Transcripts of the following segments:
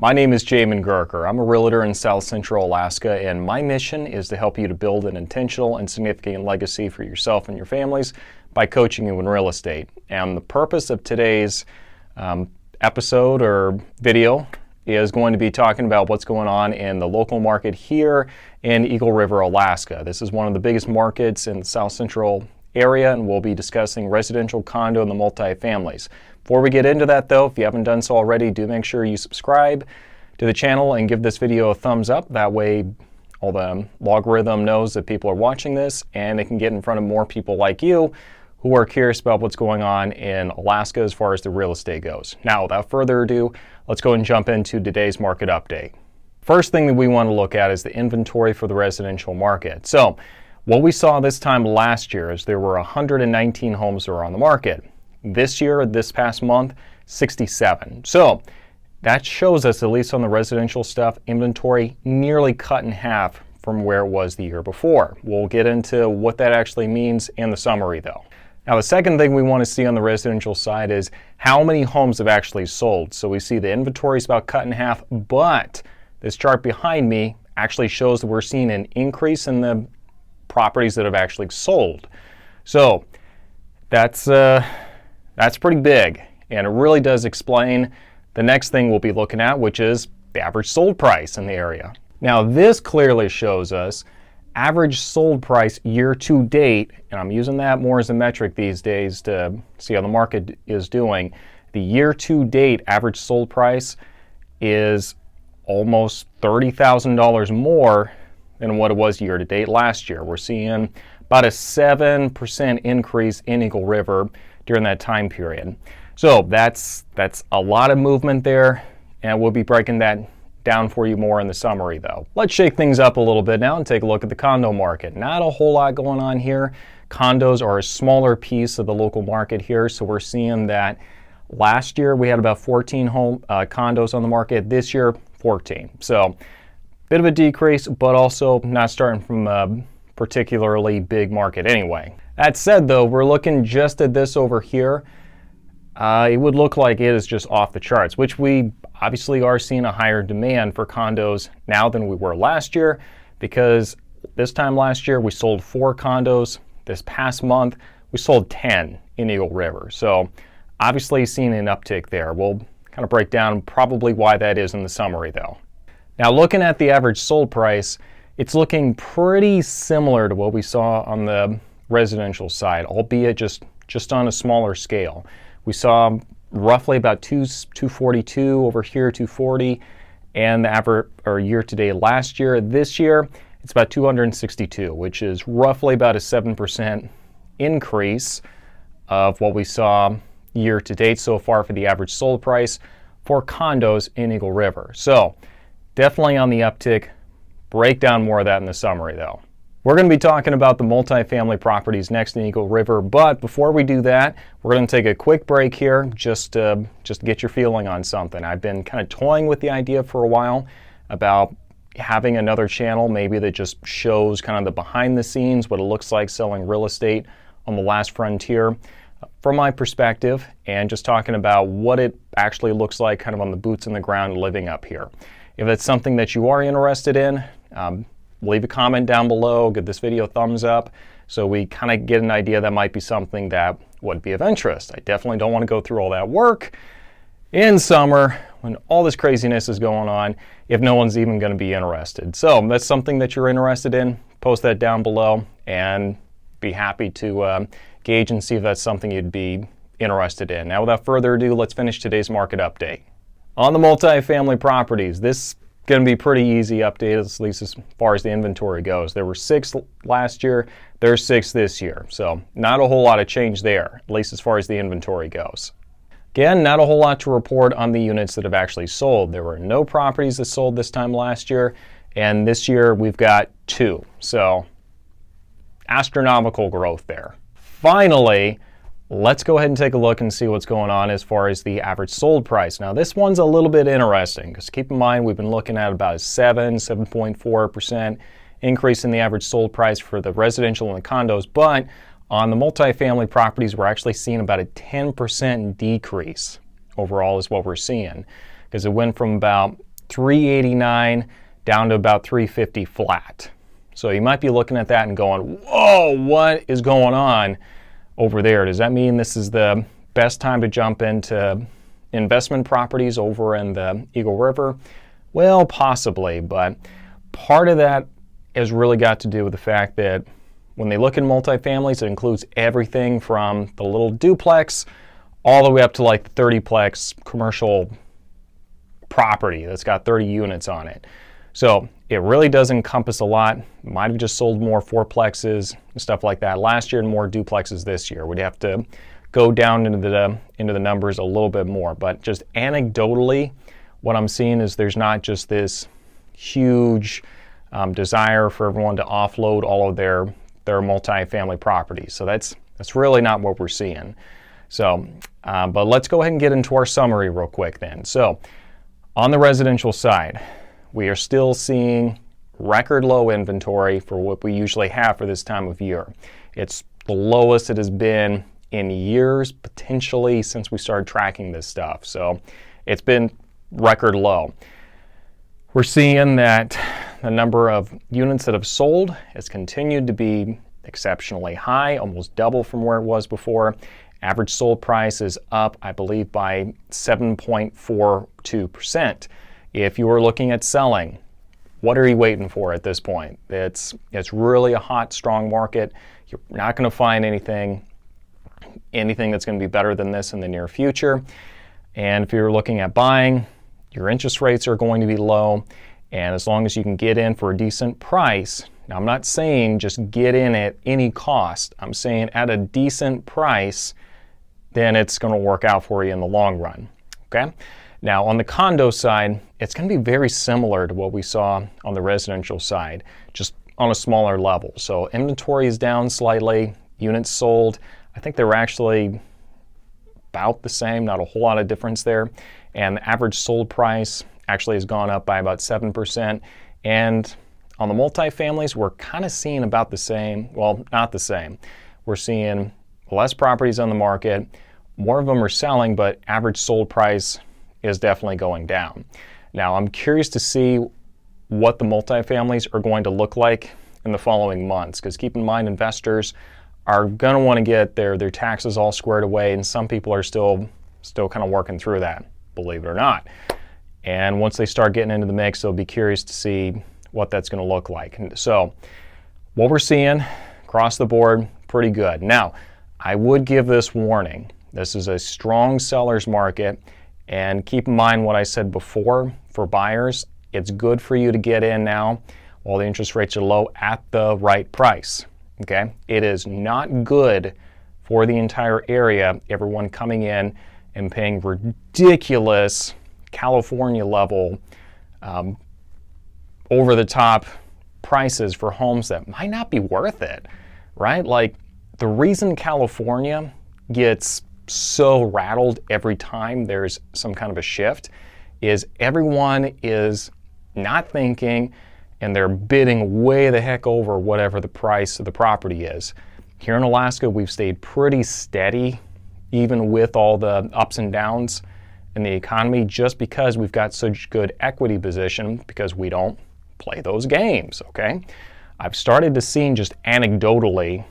My name is Jamin Goecker. I'm a realtor in South Central Alaska, and my mission is to help you to build an intentional and significant legacy for yourself and your families by coaching you in real estate. And the purpose of today's episode or video is going to be talking about what's going on in the local market here in Eagle River, Alaska. This is one of the biggest markets in the South Central area, and we'll be discussing residential, condo, and the multifamilies. Before we get into that though, if you haven't done so already, do make sure you subscribe to the channel and give this video a thumbs up. That way all the logarithm knows that people are watching this and it can get in front of more people like you who are curious about what's going on in Alaska as far as the real estate goes. Now, without further ado, let's go and jump into today's market update. First thing that we want to look at is the inventory for the residential market. So what we saw this time last year is there were 119 homes that were on the market. This year, this past month, 67. So that shows us, at least on the residential stuff, inventory nearly cut in half from where it was the year before. We'll get into what that actually means in the summary though. Now, the second thing we want to see on the residential side is how many homes have actually sold. So we see the inventory is about cut in half, but this chart behind me actually shows that we're seeing an increase in the properties that have actually sold. So that's pretty big, and it really does explain the next thing we'll be looking at, which is the average sold price in the area. Now, this clearly shows us average sold price year to date, and I'm using that more as a metric these days to see how the market is doing. The year to date average sold price is almost $30,000 more than what it was year to date last year. We're seeing about a 7% increase in Eagle River during that time period. So that's a lot of movement there, and we'll be breaking that down for you more in the summary though. Let's shake things up a little bit now and take a look at the condo market. Not a whole lot going on here. Condos are a smaller piece of the local market here, so we're seeing that last year we had about 14 condos on the market. This year, 14. So bit of a decrease, but also not starting from a particularly big market anyway. That said though, we're looking just at this over here. It would look like it is just off the charts, which we obviously are seeing a higher demand for condos now than we were last year, because this time last year we sold 4 condos. This past month we sold 10 in Eagle River. So obviously seeing an uptick there. We'll kind of break down probably why that is in the summary though. Now, looking at the average sold price, it's looking pretty similar to what we saw on the residential side, albeit just on a smaller scale. We saw roughly about 242 over here, 240, and the average or year to date last year. This year, it's about 262, which is roughly about a 7% increase of what we saw year to date so far for the average sold price for condos in Eagle River. So definitely on the uptick. Break down more of that in the summary though. We're going to be talking about the multifamily properties next in Eagle River, but before we do that, we're going to take a quick break here just to get your feeling on something. I've been kind of toying with the idea for a while about having another channel maybe that just shows kind of the behind the scenes, what it looks like selling real estate on the last frontier from my perspective, and just talking about what it actually looks like kind of on the boots in the ground living up here. If it's something that you are interested in, leave a comment down below, give this video a thumbs up so we kind of get an idea that might be something that would be of interest. I definitely don't want to go through all that work in summer when all this craziness is going on if no one's even going to be interested. So that's something that you're interested in, post that down below and be happy to gauge and see if that's something you'd be interested in. Now, without further ado, let's finish today's market update. On the multifamily properties, this going to be pretty easy update, at least as far as the inventory goes. There were 6 last year, there's 6 this year. So not a whole lot of change there, at least as far as the inventory goes. Again, not a whole lot to report on the units that have actually sold. There were no properties that sold this time last year, and this year we've got 2. So astronomical growth there. Finally, let's go ahead and take a look and see what's going on as far as the average sold price. Now, this one's a little bit interesting because keep in mind we've been looking at about a 7.4% increase in the average sold price for the residential and the condos, but on the multifamily properties, we're actually seeing about a 10% decrease overall is what we're seeing, because it went from about $389 down to about $350 flat. So you might be looking at that and going, whoa, what is going on over there? Does that mean this is the best time to jump into investment properties over in the Eagle River? Well, possibly, but part of that has really got to do with the fact that when they look at multifamilies, it includes everything from the little duplex all the way up to like the 30-plex commercial property that's got 30 units on it. So it really does encompass a lot. Might have just sold more fourplexes and stuff like that last year and more duplexes this year. We'd have to go down into the numbers a little bit more, but just anecdotally, what I'm seeing is there's not just this huge desire for everyone to offload all of their multifamily properties. So that's really not what we're seeing. So, but let's go ahead and get into our summary real quick then. So, on the residential side, we are still seeing record low inventory for what we usually have for this time of year. It's the lowest it has been in years, potentially since we started tracking this stuff. So, it's been record low. We're seeing that the number of units that have sold has continued to be exceptionally high, almost double from where it was before. Average sold price is up, I believe, by 7.42%. If you are looking at selling, what are you waiting for at this point? It's really a hot, strong market. You're not going to find anything that's going to be better than this in the near future. And if you're looking at buying, your interest rates are going to be low, and as long as you can get in for a decent price, now I'm not saying just get in at any cost, I'm saying at a decent price, then it's going to work out for you in the long run, okay? Now on the condo side, it's going to be very similar to what we saw on the residential side, just on a smaller level. So inventory is down slightly, units sold, I think they were actually about the same, not a whole lot of difference there. And the average sold price actually has gone up by about 7%. And on the multifamilies, we're kind of seeing about the same, well, not the same. We're seeing less properties on the market, more of them are selling, but average sold price is definitely going down. Now, I'm curious to see what the multifamilies are going to look like in the following months, because keep in mind, investors are going to want to get their taxes all squared away, and some people are still kind of working through that, believe it or not. And once they start getting into the mix, they'll be curious to see what that's going to look like. And so what we're seeing across the board, pretty good. Now, I would give this warning. This is a strong seller's market, and keep in mind what I said before for buyers. It's good for you to get in now while the interest rates are low at the right price. Okay? It is not good for the entire area, everyone coming in and paying ridiculous California level over the top prices for homes that might not be worth it, right? Like the reason California gets so rattled every time there's some kind of a shift is everyone is not thinking and they're bidding way the heck over whatever the price of the property is. Here in Alaska, we've stayed pretty steady, even with all the ups and downs in the economy, just because we've got such good equity position, because we don't play those games, okay? I've started to see just anecdotally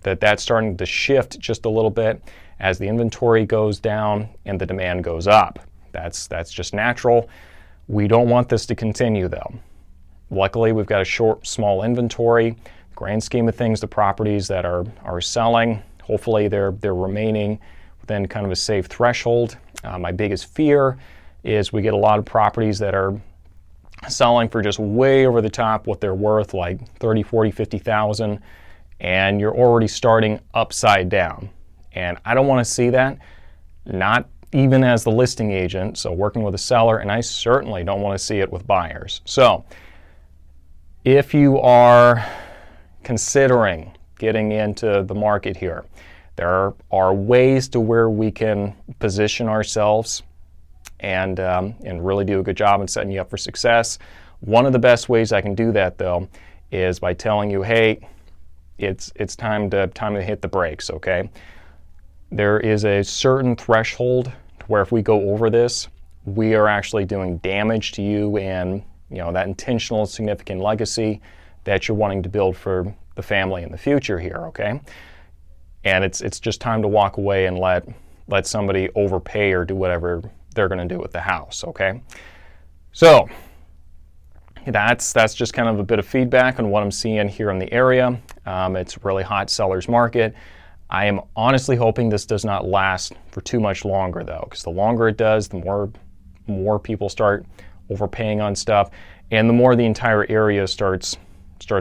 that that's starting to shift just a little bit as the inventory goes down and the demand goes up. That's just natural. We don't want this to continue though. Luckily, we've got a small inventory. Grand scheme of things, the properties that are selling, hopefully they're remaining within kind of a safe threshold. My biggest fear is we get a lot of properties that are selling for just way over the top what they're worth, like 30, 40, 50,000, and you're already starting upside down. And I don't want to see that, not even as the listing agent, so working with a seller, and I certainly don't want to see it with buyers. So if you are considering getting into the market here, there are ways to where we can position ourselves and really do a good job in setting you up for success. One of the best ways I can do that though is by telling you, hey, it's time to hit the brakes, okay? There is a certain threshold to where if we go over this, we are actually doing damage to you and that intentional significant legacy that you're wanting to build for the family in the future here, okay? And it's just time to walk away and let somebody overpay or do whatever they're going to do with the house, okay? So that's just kind of a bit of feedback on what I'm seeing here in the area. It's a really hot seller's market. I am honestly hoping this does not last for too much longer, though, because the longer it does, the more people start overpaying on stuff, and the more the entire area starts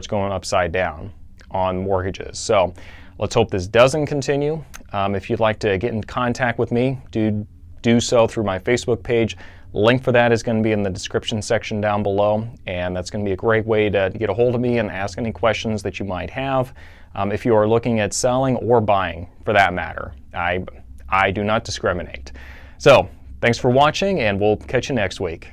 going upside down on mortgages. So let's hope this doesn't continue. If you'd like to get in contact with me, do so through my Facebook page. Link for that is going to be in the description section down below, and that's going to be a great way to get a hold of me and ask any questions that you might have. If you are looking at selling or buying, for that matter, I do not discriminate. So thanks for watching, and we'll catch you next week.